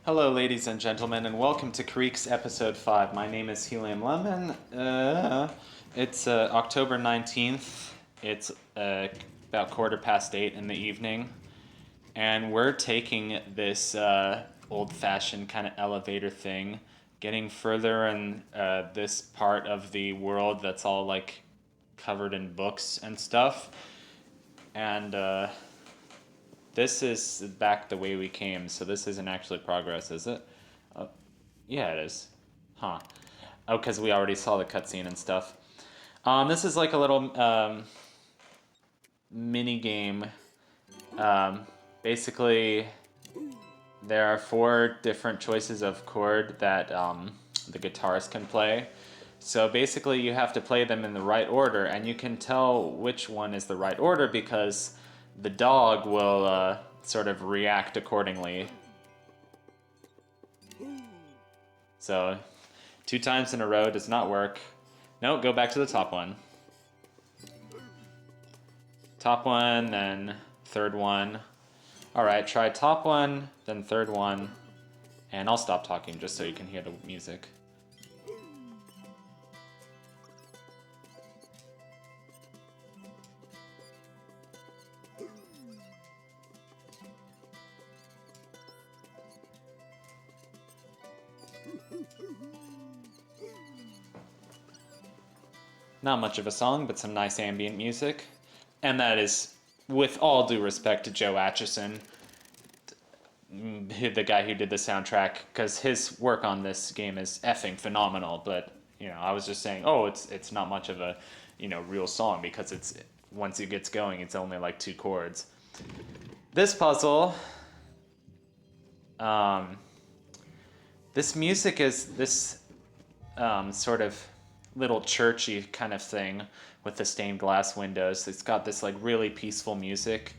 Hello, ladies and gentlemen, and welcome to Creaks Episode 5. My name is Helium Lemon. It's October 19th. It's about 8:15 in the evening. And we're taking this old fashioned kind of elevator thing, getting further in this part of the world that's all like covered in books and stuff. And this is back the way we came, so this isn't actually progress, is it? Uh, yeah, it is. Huh. Oh, because we already saw the cutscene and stuff. This is like a little mini game. Um, Basically, there are four different choices of chord that the guitarist can play. So basically, you have to play them in the right order, and you can tell which one is the right order because the dog will sort of react accordingly. So, 2 times in a row does not work. No, go back to the top one. Top one, then third one. Alright, try top one, then third one. And I'll stop talking just so you can hear the music. Not much of a song, but some nice ambient music. And that is, with all due respect to Joe Atchison, the guy who did the soundtrack, because his work on this game is effing phenomenal. But I was just saying, oh, it's not much of a real song because it's once it gets going, it's only like 2 chords. This puzzle, um, this music is this sort of little churchy kind of thing with the stained glass windows. It's got this like really peaceful music,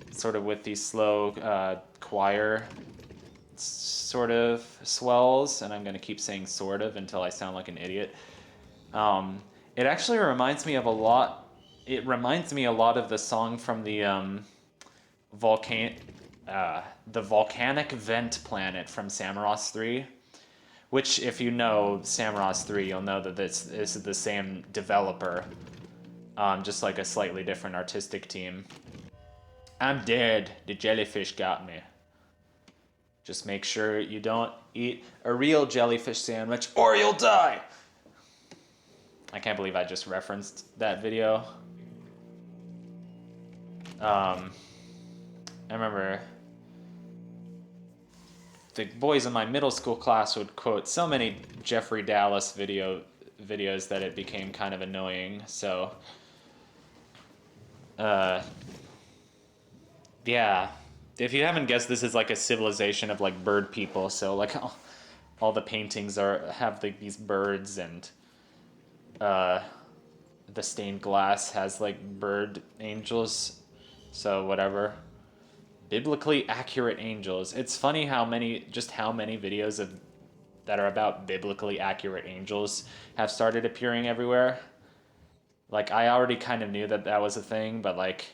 sort of with these slow choir sort of swells, and I'm gonna keep saying sort of until I sound like an idiot. It actually reminds me of a lot. It reminds me a lot of the song from volcan, the volcanic vent planet from Samorost 3. Which, if you know Samorost 3, you'll know that this is the same developer, just like a slightly different artistic team. I'm dead. The jellyfish got me. Just make sure you don't eat a real jellyfish sandwich or you'll die! I can't believe I just referenced that video. I remember the boys in my middle school class would quote so many Jeffrey Dallas videos that it became kind of annoying. So, yeah. If you haven't guessed, this is like a civilization of like bird people. So like all the paintings have these birds, and the stained glass has like bird angels. So whatever. Biblically accurate angels. It's funny how many videos that are about biblically accurate angels have started appearing everywhere. Like, I already kind of knew that was a thing, but like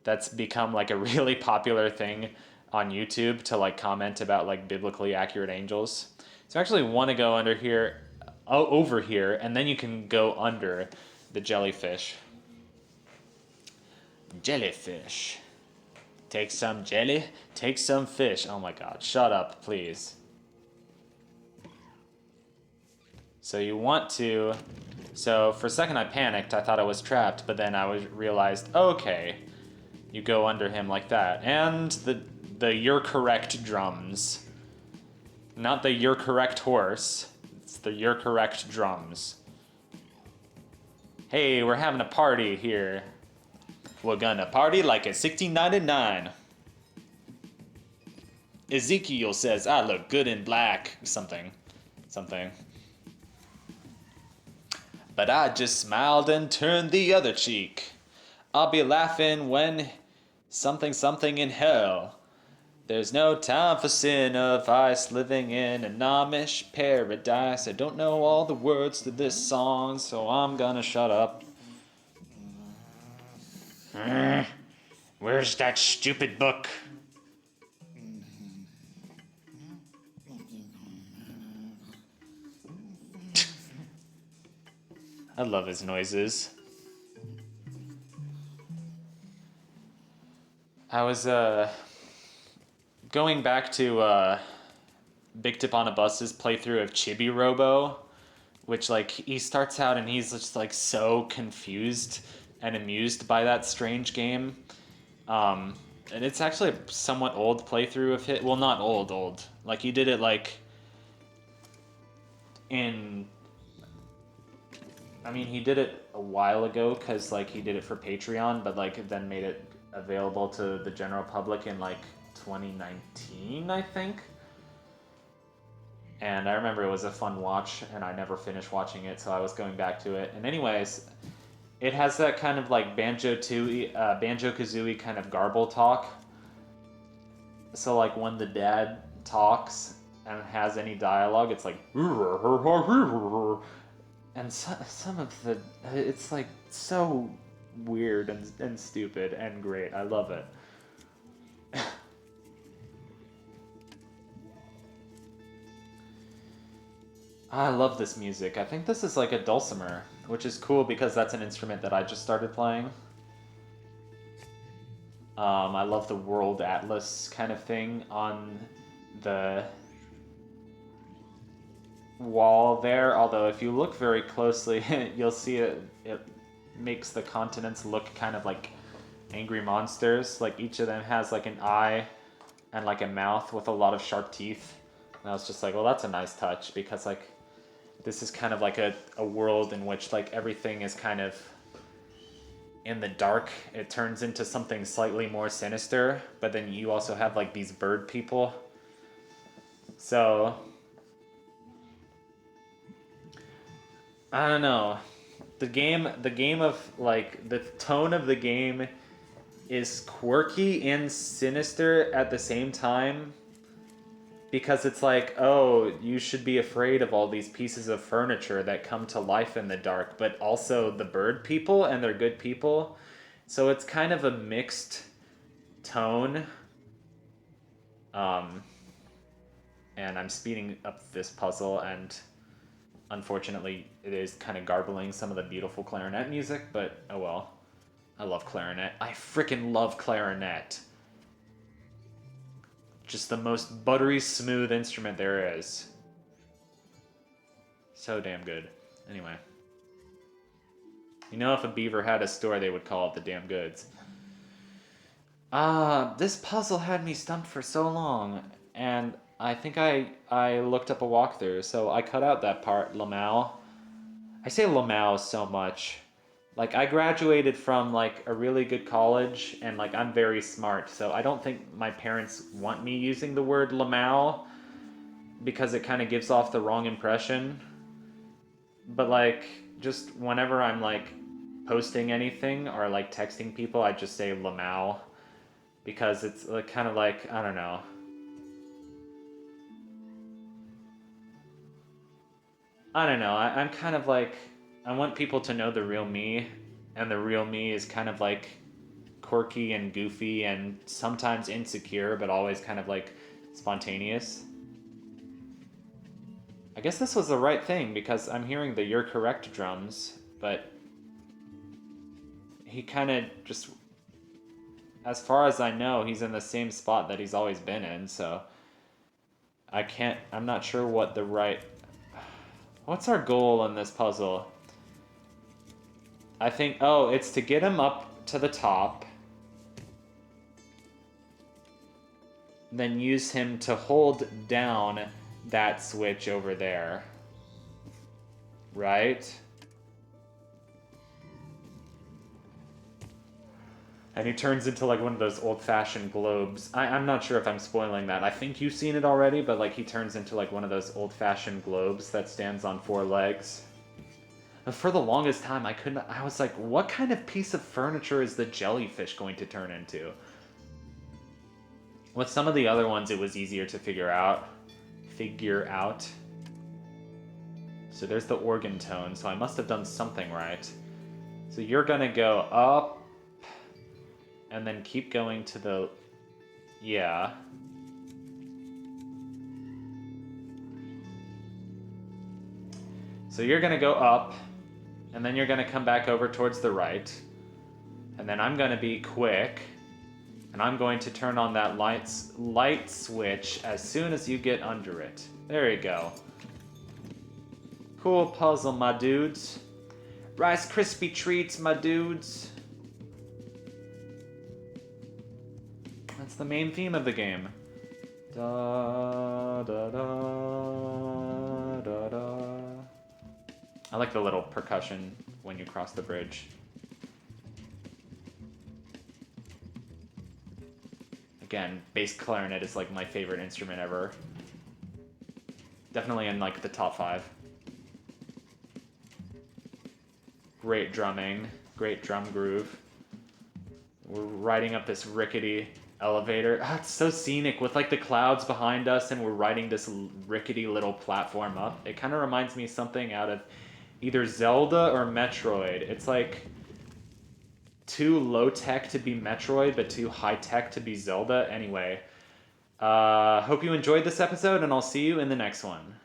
that's become like a really popular thing on YouTube to like comment about like biblically accurate angels. So I actually want to go over here, and then you can go under the jellyfish. Jellyfish. Take some jelly, take some fish. Oh my god, shut up, please. So you want to... So for a second I panicked, I thought I was trapped, but then I realized, okay, you go under him like that. And the you're correct drums. Not the you're correct horse, it's the you're correct drums. Hey, we're having a party here. We're gonna party like it's 1699. Ezekiel says, I look good in black. Something. But I just smiled and turned the other cheek. I'll be laughing when something in hell. There's no time for sin of ice, living in an Amish paradise. I don't know all the words to this song, so I'm gonna shut up. Where's that stupid book? I love his noises. I was going back to Big Tip on a Bus's playthrough of Chibi Robo, which like he starts out and he's just like so confused and amused by that strange game. Um, and it's actually a somewhat old playthrough of it. Well, not old. Like he did it like in. I mean, he did it a while ago because like he did it for Patreon, but like then made it available to the general public in like 2019, I think. And I remember it was a fun watch, and I never finished watching it, so I was going back to it. And anyways, it has that kind of like Banjo-Kazooie kind of garble talk. So like when the dad talks and has any dialogue, it's like, and some of the, it's like so weird and stupid and great. I love it. I love this music. I think this is like a dulcimer, which is cool because that's an instrument that I just started playing. I love the World Atlas kind of thing on the wall there, although if you look very closely, you'll see it makes the continents look kind of like angry monsters. Like each of them has like an eye and like a mouth with a lot of sharp teeth. And I was just like, well, that's a nice touch because like this is kind of like a world in which like everything is kind of in the dark. It turns into something slightly more sinister, but then you also have like these bird people. So I don't know. The game of like the tone of the game is quirky and sinister at the same time. Because it's like, oh, you should be afraid of all these pieces of furniture that come to life in the dark, but also the bird people, and they're good people. So it's kind of a mixed tone. And I'm speeding up this puzzle, and unfortunately, it is kind of garbling some of the beautiful clarinet music, but oh well. I love clarinet. I freaking love clarinet. Just the most buttery smooth instrument there is. So damn good. Anyway. You know, if a beaver had a store, they would call it the Damn Goods. This puzzle had me stumped for so long, and I think I looked up a walkthrough, so I cut out that part, lmao. I say lmao so much. Like, I graduated from, like, a really good college, and, like, I'm very smart, so I don't think my parents want me using the word lmao, because it kind of gives off the wrong impression. But, like, just whenever I'm, like, posting anything, or, like, texting people, I just say lmao, because it's, like, kind of like, I don't know. I don't know, I'm kind of like, I want people to know the real me, and the real me is kind of like quirky and goofy and sometimes insecure, but always kind of like spontaneous. I guess this was the right thing because I'm hearing the "you're correct" drums, but he kind of just, as far as I know, he's in the same spot that he's always been in, so I'm not sure what the right, what's our goal in this puzzle? I think, oh, it's to get him up to the top, then use him to hold down that switch over there. Right? And he turns into like one of those old-fashioned globes. I'm not sure if I'm spoiling that. I think you've seen it already, but like he turns into like one of those old-fashioned globes that stands on 4 legs. For the longest time, I was like, what kind of piece of furniture is the jellyfish going to turn into? With some of the other ones, it was easier to figure out. So there's the organ tone, so I must have done something right. So you're gonna go up, and then keep going to the, yeah. So you're gonna go up, And then you're going to come back over towards the right. And then I'm going to be quick. And I'm going to turn on that light switch as soon as you get under it. There you go. Cool puzzle, my dudes. Rice Krispie treats, my dudes. That's the main theme of the game. Da, da, da, da, da. I like the little percussion when you cross the bridge. Again, bass clarinet is like my favorite instrument ever. Definitely in like the top 5. Great drumming, great drum groove. We're riding up this rickety elevator. Ah, it's so scenic with like the clouds behind us and we're riding this rickety little platform up. It kind of reminds me of something out of either Zelda or Metroid. It's like too low-tech to be Metroid, but too high-tech to be Zelda. Anyway, hope you enjoyed this episode, and I'll see you in the next one.